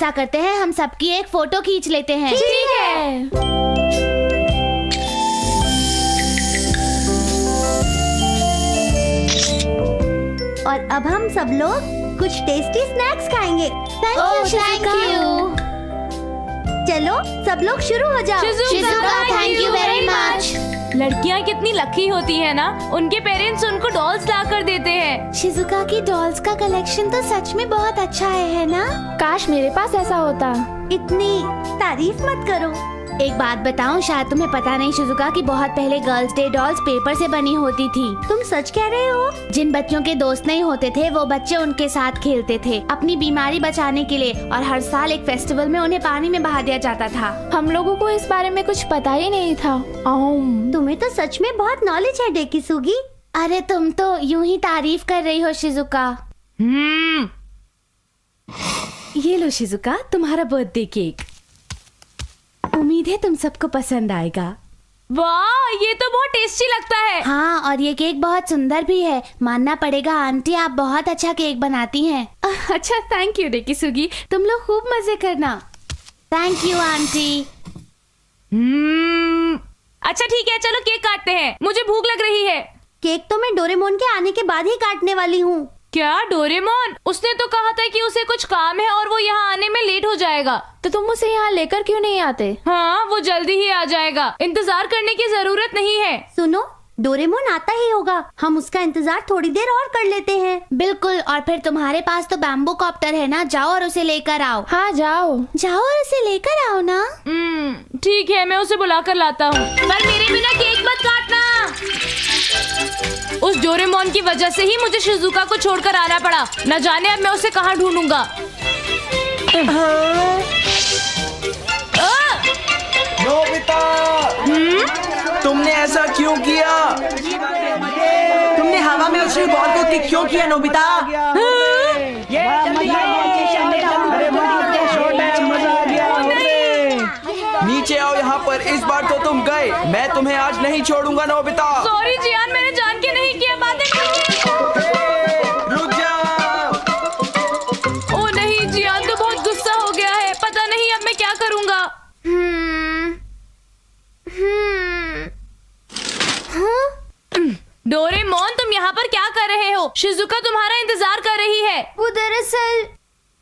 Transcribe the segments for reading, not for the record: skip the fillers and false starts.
ऐसा करते हैं, हम सबकी एक फोटो खींच लेते हैं। ठीक है। और अब हम सब लोग कुछ टेस्टी स्नैक्स खाएंगे। Thank you. चलो सब लोग शुरू हो जाओ। Shizuka, thank you very much. लड़कियाँ कितनी लकी होती है ना, उनके पेरेंट्स उनको डॉल्स ला कर देते हैं। शिजुका की डॉल्स का कलेक्शन तो सच में बहुत अच्छा है ना? काश मेरे पास ऐसा होता। इतनी तारीफ मत करो। एक बात बताऊं, शायद तुम्हें पता नहीं शिजुका की बहुत पहले गर्ल्स डे डॉल्स पेपर से बनी होती थी। तुम सच कह रहे हो? जिन बच्चों के दोस्त नहीं होते थे वो बच्चे उनके साथ खेलते थे अपनी बीमारी बचाने के लिए, और हर साल एक फेस्टिवल में उन्हें पानी में बहा दिया जाता था। हम लोगों को इस बारे में कुछ पता ही नहीं था। तुम्हें तो सच में बहुत नॉलेज है डेकिसुगी। अरे तुम तो यूं ही तारीफ कर रही हो शिजुका। ये लो शिजुका, तुम्हारा बर्थडे केक। उम्मीद है तुम सबको पसंद आएगा। वाह, ये तो बहुत टेस्टी लगता है। हाँ, और ये केक बहुत सुंदर भी है। मानना पड़ेगा आंटी, आप बहुत अच्छा केक बनाती हैं। अच्छा, थैंक यू डेकिसुगी, तुम लोग खूब मजे करना। Thank you aunty. अच्छा ठीक है, चलो केक काटते हैं, मुझे भूख लग रही है। केक तो मैं डोरेमोन के आने के बाद ही काटने वाली हूँ। क्या डोरेमोन? उसने तो कहा था कि उसे कुछ काम है और वो यहाँ आने में लेट हो जाएगा। तो तुम उसे यहाँ लेकर क्यों नहीं आते? हाँ, वो जल्दी ही आ जाएगा, इंतजार करने की जरूरत नहीं है। सुनो, डोरेमोन आता ही होगा, हम उसका इंतजार थोड़ी देर और कर लेते हैं। बिल्कुल, और फिर तुम्हारे पास तो बैम्बू कॉप्टर है ना, जाओ और उसे लेकर आओ। हाँ जाओ और उसे लेकर आओ ना। ठीक है, मैं उसे बुला कर लाता हूँ, पर मेरे बिना केक मत काटना। उस डोरेमोन की वजह से ही मुझे शिजुका को छोड़कर आना पड़ा। न जाने अब मैं उसे कहाँ ढूंढूंगा। नोबिता, तुमने ऐसा क्यों किया? तुमने हवा में उछली बॉल को किक क्यों किया नोबिता? नीचे आओ यहाँ पर, इस बार तो तुम गए, मैं तुम्हें आज नहीं छोड़ूंगा नोबिता। सॉरी जियान, मैंने जान के नहीं किया। बातें रुक जाओ। ओ नहीं, जियान तो बहुत गुस्सा हो गया है, पता नहीं अब मैं क्या करूँगा। डोरेमोन, तुम यहाँ पर क्या कर रहे हो? शिजुका तुम्हारा इंतजार कर रही है। वो दरअसल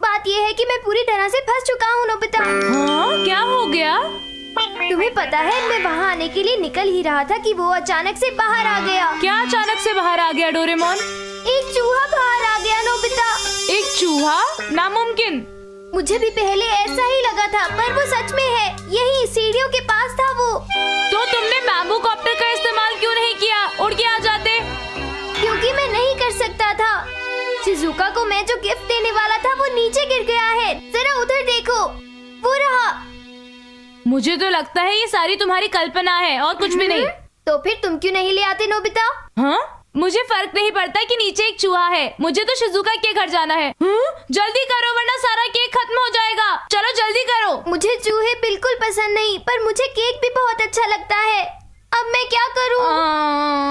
बात ये है कि मैं पूरी तरह से फंस चुका हूँ नोबिता। हाँ, क्या हो गया? तुम्हें पता है, मैं वहाँ आने के लिए निकल ही रहा था कि वो अचानक से बाहर आ गया। क्या अचानक से बाहर आ गया डोरेमोन? एक चूहा बाहर आ गया नोबिता। एक चूहा? नामुमकिन। मुझे भी पहले ऐसा ही लगा था, पर वो सच में है, यही सीढ़ियों के पास था वो। तो तुमने बैम्बू कॉप्टर का इस्तेमाल क्यों नहीं किया? उड़ के आ जाते। क्योंकि मैं नहीं कर सकता था। शिजुका को मैं जो गिफ्ट देने वाला था वो नीचे गिर गया है, जरा उधर देखो, वो रहा। मुझे तो लगता है ये सारी तुम्हारी कल्पना है और कुछ भी नहीं। तो फिर तुम क्यों नहीं ले आते नोबिता? हाँ, मुझे फर्क नहीं पड़ता कि नीचे एक चूहा है, मुझे तो शिजुका के घर जाना है। जल्दी करो वरना सारा केक खत्म हो जाएगा। चलो जल्दी करो। मुझे चूहे बिल्कुल पसंद नहीं, पर मुझे केक भी बहुत अच्छा लगता है। अब मैं क्या करूं?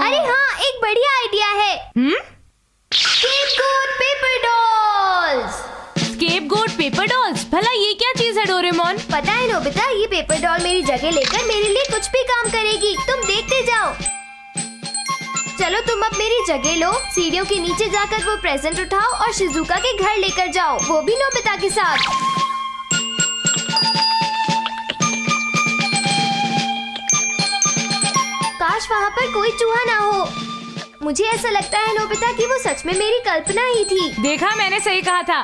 अरे हाँ, एक बढ़िया आइडिया है। Scapegoat paper dolls. Scapegoat paper dolls? भला ये क्या चीज है डोरेमोन? पता है नोबिता, ये पेपर डॉल मेरी जगह लेकर मेरे लिए कुछ भी काम करेगी, तुम देखते जाओ। चलो तुम अब मेरी जगह लो, सीढ़ियों के नीचे जाकर वो प्रेजेंट उठाओ और शिजुका के घर लेकर जाओ, वो भी नोबिता के साथ। काश वहाँ पर कोई चूहा ना हो। मुझे ऐसा लगता है नोबिता कि वो सच में मेरी कल्पना ही थी। देखा, मैंने सही कहा था।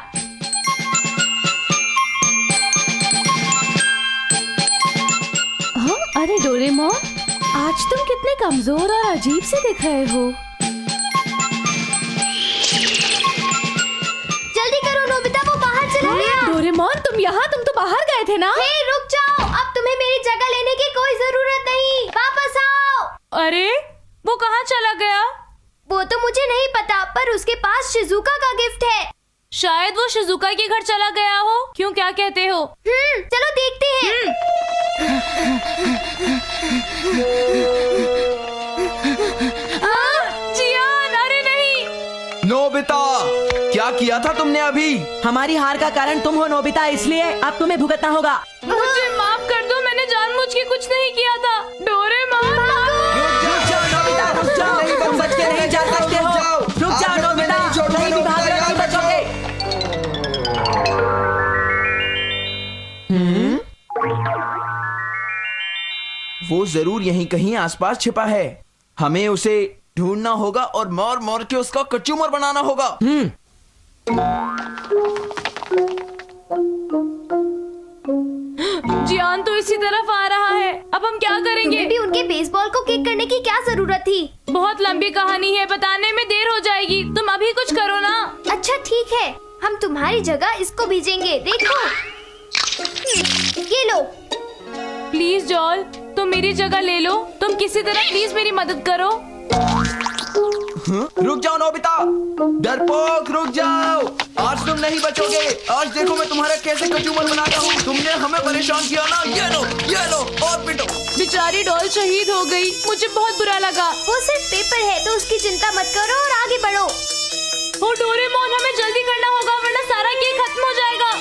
अरे डोरेमोन, आज तुम कितने कमजोर और अजीब से दिख रहे हो। जल्दी करो नोबिता, वो बाहर चला गया। डोरेमोन, तुम तो बाहर गए थे ना? हे रुक जाओ, अब तुम्हें मेरी जगह लेने की कोई जरूरत नहीं, वापस आओ। अरे वो कहाँ चला गया? वो तो मुझे नहीं पता, पर उसके पास शिजुका का गिफ्ट है। शायद वो शिजुका के घर चला गया हो। क्यों, क्या कहते हो? चलो देखते हैं। जियान, अरे नहीं। नोबिता, क्या किया था तुमने अभी? हमारी हार का कारण तुम हो नोबिता, इसलिए अब तुम्हें भुगतना होगा। मुझे माफ कर दो, मैंने जानबूझ के कुछ नहीं किया था। डोरेमोन रुक जाओ नोबिता, रुक जाओ, तुम बच के नहीं जा सकते हो। रुक जाओ नोबिता, कहीं भी भाग कर नहीं बचोगे। वो जरूर यहीं कहीं आसपास छिपा है। हमें उसे ढूंढना होगा और मार मार के उसका कचूमर बनाना होगा। जियान तो इसी तरफ आ रहा है, अब हम क्या करेंगे? तुम्हें भी उनके बेसबॉल को किक करने की क्या जरूरत थी? बहुत लंबी कहानी है, बताने में देर हो जाएगी। तुम अभी कुछ करो ना। अच्छा ठीक है, हम तुम्हारी जगह इसको भेजेंगे। देखो ये लो। प्लीज जॉल, तुम मेरी जगह ले लो। तुम किसी तरह प्लीज मेरी मदद करो। रुक जाओ नोबिता, डरपोक रुक जाओ। आज तुम नहीं बचोगे। आज देखो मैं तुम्हारा कैसे कचूमर बनाता हूँ। तुमने हमें परेशान किया ना। ये लो और पिटो। बेचारी डॉल शहीद हो गई, मुझे बहुत बुरा लगा। वो सिर्फ पेपर है तो उसकी चिंता मत करो और आगे बढ़ो। ओ डोरेमोन, हमें जल्दी करना होगा वरना सारा केक खत्म हो जाएगा।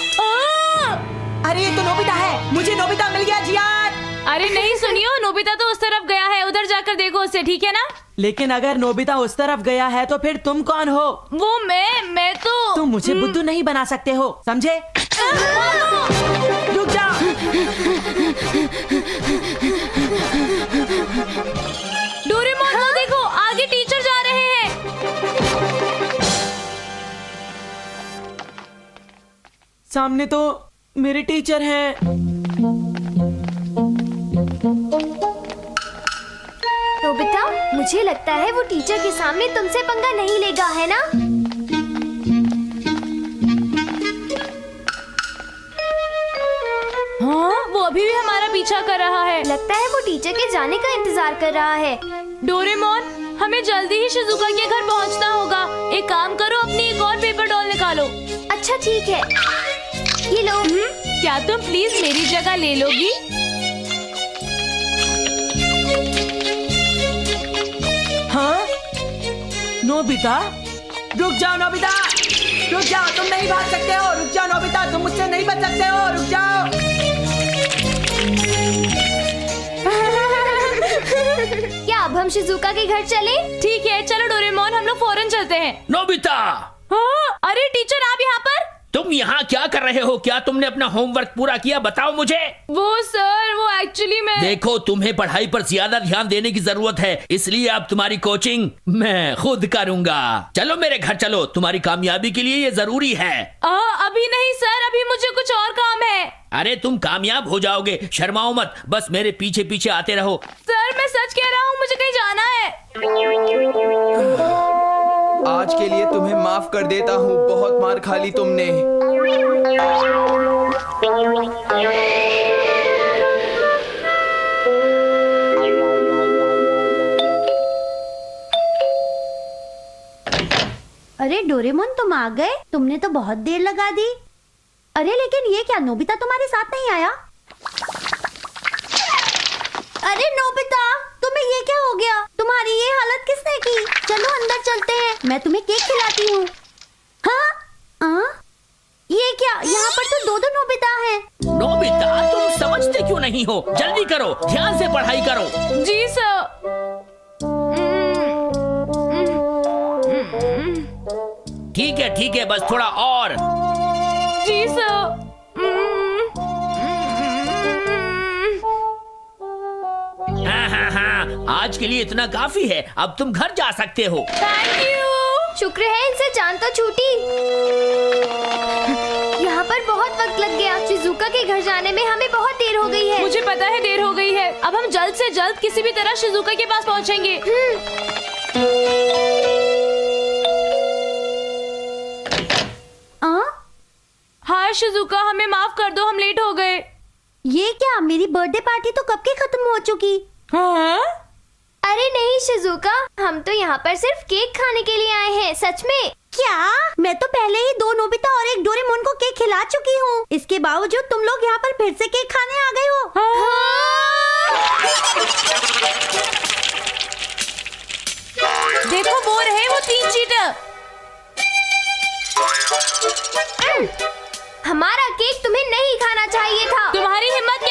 अरे ये तो नोबिता है, मुझे नोबिता मिल गया जियान। अरे नहीं सुनियो, नोबिता तो उस तरफ गया है, उधर जाकर देखो उसे, ठीक है ना? लेकिन अगर नोबिता उस तरफ गया है तो फिर तुम कौन हो? वो मैं तो तुम मुझे बुद्धू नहीं बना सकते हो, समझे? रुक जाओ। डोरेमोन वो देखो, आगे टीचर जा रहे हैं। सामने तो मेरे टीचर हैं। नोबिता, मुझे लगता है वो टीचर के सामने तुमसे पंगा नहीं लेगा, है ना? हाँ, वो अभी भी हमारा पीछा कर रहा है। लगता है वो टीचर के जाने का इंतजार कर रहा है। डोरेमोन, हमें जल्दी ही शिजुका के घर पहुंचना होगा। एक काम करो, अपनी एक और पेपर डॉल निकालो। अच्छा ठीक है, ये लो। क्या तुम प्लीज मेरी जगह ले लोगी? हाँ? नोबिता, रुक जाओ नोबिता, रुक जाओ, तुम नहीं भाग सकते हो। रुक जाओ नोबिता, तुम मुझसे नहीं बच सकते हो। रुक जाओ। क्या अब हम शिजुका के घर चले? ठीक है, चलो डोरेमोन, हम लोग फौरन चलते हैं। नोबिता, हाँ? अरे टीचर, आप यहाँ पर? तुम यहाँ क्या कर रहे हो? क्या तुमने अपना होमवर्क पूरा किया? बताओ मुझे। वो सर, वो एक्चुअली मैं देखो, तुम्हें पढ़ाई पर ज्यादा ध्यान देने की जरूरत है, इसलिए अब तुम्हारी कोचिंग मैं खुद करूँगा। चलो मेरे घर चलो, तुम्हारी कामयाबी के लिए ये जरूरी है। अभी नहीं सर, अभी मुझे कुछ और काम है। अरे तुम कामयाब हो जाओगे, शर्माओ मत, बस मेरे पीछे पीछे आते रहो। सर मैं सच कह रहा हूँ, मुझे कहीं जाना है। आज के लिए तुम्हें माफ कर देता हूँ, बहुत मार खा ली तुमने। अरे डोरेमोन, तुम आ गए? तुमने तो बहुत देर लगा दी। अरे लेकिन ये क्या, नोबिता तुम्हारे साथ नहीं आया? अरे नोबिता, तुम्हें ये क्या हो गया? तुम्हारी ये हालत किसने की? चलो अंदर चलते हैं, मैं तुम्हें केक खिलाती हूँ। हाँ? ये क्या, यहाँ पर तो दो नोबिता हैं। नोबिता, तुम समझते क्यों नहीं हो? जल्दी करो, ध्यान से पढ़ाई करो। जी सर। ठीक है, बस थोड़ा और। जी सर। हाँ, आज के लिए इतना काफी है, अब तुम घर जा सकते हो। Thank you. शुक्र है इनसे जान तो छूटी। यहाँ पर बहुत वक्त लग गया। शिजुका के घर जाने में हमें बहुत देर हो गई है। मुझे पता है देर हो गई है, अब हम जल्द से जल्द किसी भी तरह शिजुका के पास पहुँचेंगे। हाय शिजुका, हमें माफ कर दो, हम लेट हो गए। ये क्या, मेरी बर्थडे पार्टी तो कब की खत्म हो चुकी। हाँ? अरे नहीं शिजुका, हम तो यहाँ पर सिर्फ केक खाने के लिए आए हैं। सच में? क्या? मैं तो पहले ही दो नोबिता और एक डोरेमोन को केक खिला चुकी हूँ। इसके बावजूद तुम लोग यहाँ पर फिर से केक खाने आ गए हो। देखो वो रहे वो तीन चीटर। हमारा केक तुम्हें नहीं खाना चाहिए था। तुम्हारी हिम्मत